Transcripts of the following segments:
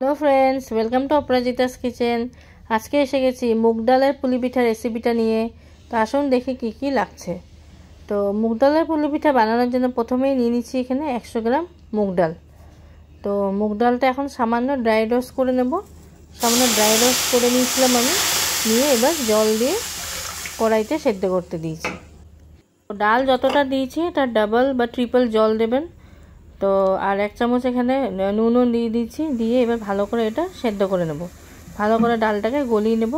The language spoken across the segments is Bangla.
Hello friends, welcome to Aparajita's kitchen. আজকে এসে গেছি মুগ ডালের পুলি পিঠা রেসিপিটা নিয়ে। তো আসুন দেখি কি কি লাগছে। তো মুগ ডালের পুলি পিঠা বানানোর জন্য প্রথমেই নিয়ে নিচ্ছি এখানে 100 গ্রাম মুগ ডাল। তো মুগ ডালটা এখন সামান্য ড্রাই রোস্ট করে নেব। সামান্য ড্রাই রোস্ট করে নিয়েছিলাম আমি, নিয়ে এবার জল দিয়ে কড়াইতে সেদ্ধ করতে দিয়েছি। ডাল যতটা দিয়েছি তার ডাবল বা ট্রিপল জল দেবেন। তো আর 1 চামচ এখানে নুনও দিয়ে দিচ্ছি, দিয়ে এবার ভালো করে এটা সেদ্ধ করে নেব। ভালো করে ডালটাকে গলিয়ে নেব।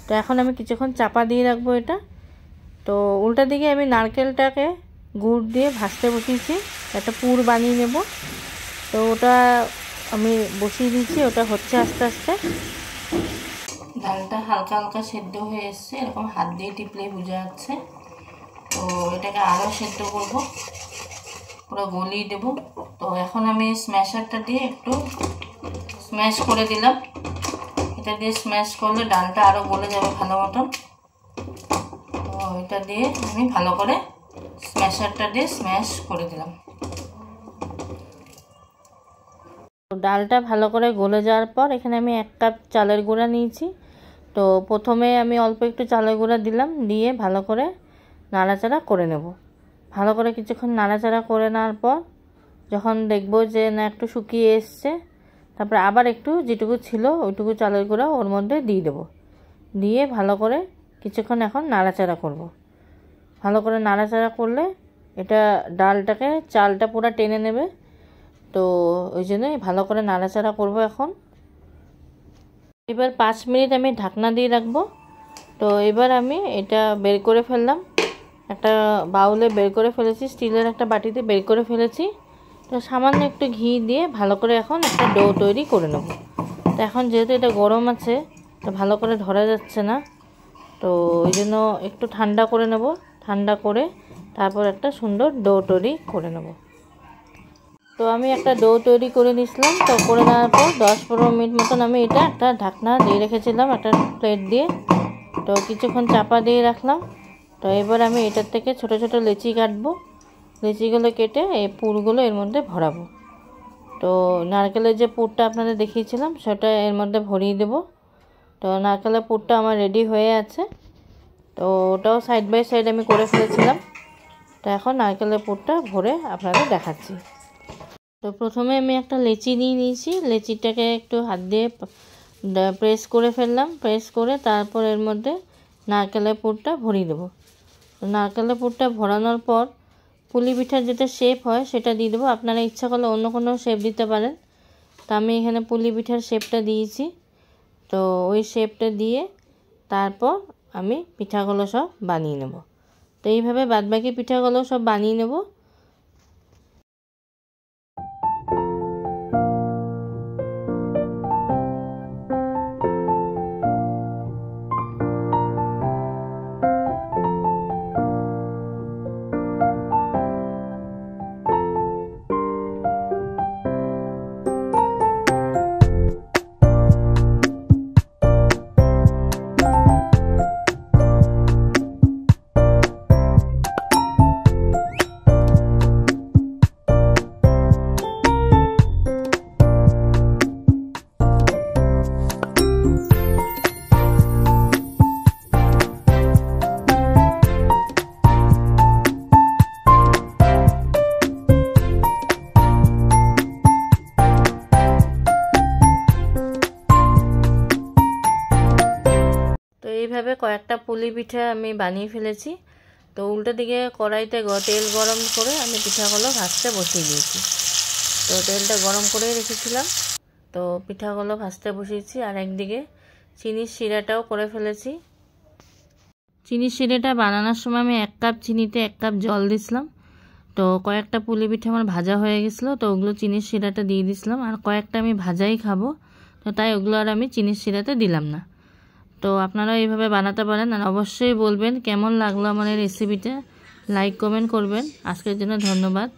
তো এখন আমি কিছুক্ষণ চাপা দিয়ে রাখবো এটা। তো উল্টা দিকে আমি নারকেলটাকে গুড় দিয়ে ভাজতে বসিয়েছি, একটা পুর বানিয়ে নেব। তো ওটা আমি বসিয়ে দিচ্ছি, ওটা হচ্ছে আস্তে আস্তে। ডালটা হালকা হালকা সেদ্ধ হয়ে এসছে, এরকম হাত দিয়ে টিপলেই বোঝা যাচ্ছে। তো এটাকে আরও সেদ্ধ করবো, পুরো গলিয়ে দেবো। তো এখন আমি স্ম্যাশারটা দিয়ে একটু স্ম্যাশ করে দিলাম। এটা দিয়ে স্ম্যাশ করলে ডালটা আরও গলে যাবে ভালো মতন। তো এটা দিয়ে আমি ভালো করে স্ম্যাশারটা দিয়ে স্ম্যাশ করে দিলাম। ডালটা ভালো করে গলে যাওয়ার পর এখানে আমি 1 কাপ চালের গুঁড়া নিয়েছি। তো প্রথমে আমি অল্প একটু চালের গুঁড়া দিলাম, দিয়ে ভালো করে নাড়াচাড়া করে নেব। ভালো করে কিছুক্ষণ নাড়াচাড়া করে নেওয়ার পর যখন দেখব যে না একটু শুকিয়ে এসছে, তারপরে আবার একটু যেটুকু ছিল ওইটুকু চালের গুঁড়া ওর মধ্যে দিয়ে দেব। দিয়ে ভালো করে কিছুক্ষণ এখন নাড়াচাড়া করব। ভালো করে নাড়াচাড়া করলে এটা ডালটাকে চালটা পুরো টেনে নেবে। তো ওই জন্যই ভালো করে নাড়াচাড়া করব এখন। এবার 5 মিনিট আমি ঢাকনা দিয়ে রাখবো। তো এবার আমি এটা বের করে ফেললাম, একটা বাউলে বের করে ফেলেছি, স্টিলের একটা বাটিতে বের করে ফেলেছি। তো সামান্য একটু ঘি দিয়ে ভালো করে এখন একটা ডো তৈরি করে নেব। তো এখন যেহেতু এটা গরম আছে, তো ভালো করে ধরা যাচ্ছে না। তো ওই জন্য একটু ঠান্ডা করে নেব। ঠান্ডা করে তারপর একটা সুন্দর ডো তৈরি করে নেব। তো আমি একটা ডো তৈরি করে নিয়েছিলাম। তো করে নেওয়ার পর 10-15 মিনিট মতন আমি এটা একটা ঢাকনা দিয়ে রেখেছিলাম একটা প্লেট দিয়ে। তো কিছুক্ষণ চাপা দিয়ে রাখলাম। তো এবার আমি এটার থেকে ছোট ছোট লেচি কাটবো। লেচিগুলো কেটে এই পুরগুলো এর মধ্যে ভরাবো। তো নারকেলের যে পুরটা আপনাদের দেখিয়েছিলাম সেটা এর মধ্যে ভরিয়ে দেব। তো নারকেলের পুরটা আমার রেডি হয়ে আছে। তো ওটাও সাইড বাই সাইড আমি করে ফেলেছিলাম। তো এখন নারকেলের পুরটা ভরে আপনাদের দেখাচ্ছি। তো প্রথমে আমি একটা লেচি নিয়ে নিয়েছি। লেচিটাকে একটু হাত দিয়ে প্রেস করে ফেললাম। প্রেস করে তারপর এর মধ্যে নারকেলের পুরটা ভরিয়ে দেবো। নারকেলের পুরটা ভরানোর পর পুলি পিঠার যেটা শেপ হয় সেটা দিয়ে দেবো। আপনারা ইচ্ছা করলে অন্য কোনো শেপ দিতে পারেন। তো আমি এখানে পুলি পিঠার শেপটা দিয়েছি। তো ওই শেপটা দিয়ে তারপর আমি পিঠাগুলো সব বানিয়ে নেব। তো এইভাবে বাদবাকি পিঠাগুলো সব বানিয়ে নেব। এইভাবে কয়েকটা পুলি পিঠা আমি বানিয়ে ফেলেছি। তো উল্টো দিকে কড়াইতে তেল গরম করে আমি পিঠাগুলো ভাজতে বসিয়ে দিয়েছি। তো তেলটা গরম করে রেখেছিলাম। তো পিঠাগুলো ভাজতে বসিয়েছি। আর একদিকে চিনির শিরাটাও করে ফেলেছি। চিনির শিরাটা বানানোর সময় আমি 1 কাপ চিনিতে 1 কাপ জল দিয়েছিলাম। তো কয়েকটা পুলি পিঠা আমার ভাজা হয়ে গেছিলো, তো ওগুলো চিনির শিরাটা দিয়ে দিয়েছিলাম। আর কয়েকটা আমি ভাজাই খাবো, তো তাই ওগুলো আর আমি চিনির শিরাতে দিলাম না। তো আপনারা এইভাবে বানাতে পারেন। আর অবশ্যই বলবেন কেমন লাগলো আমার এই রেসিপিটা। লাইক কমেন্ট করবেন। আজকের জন্য ধন্যবাদ।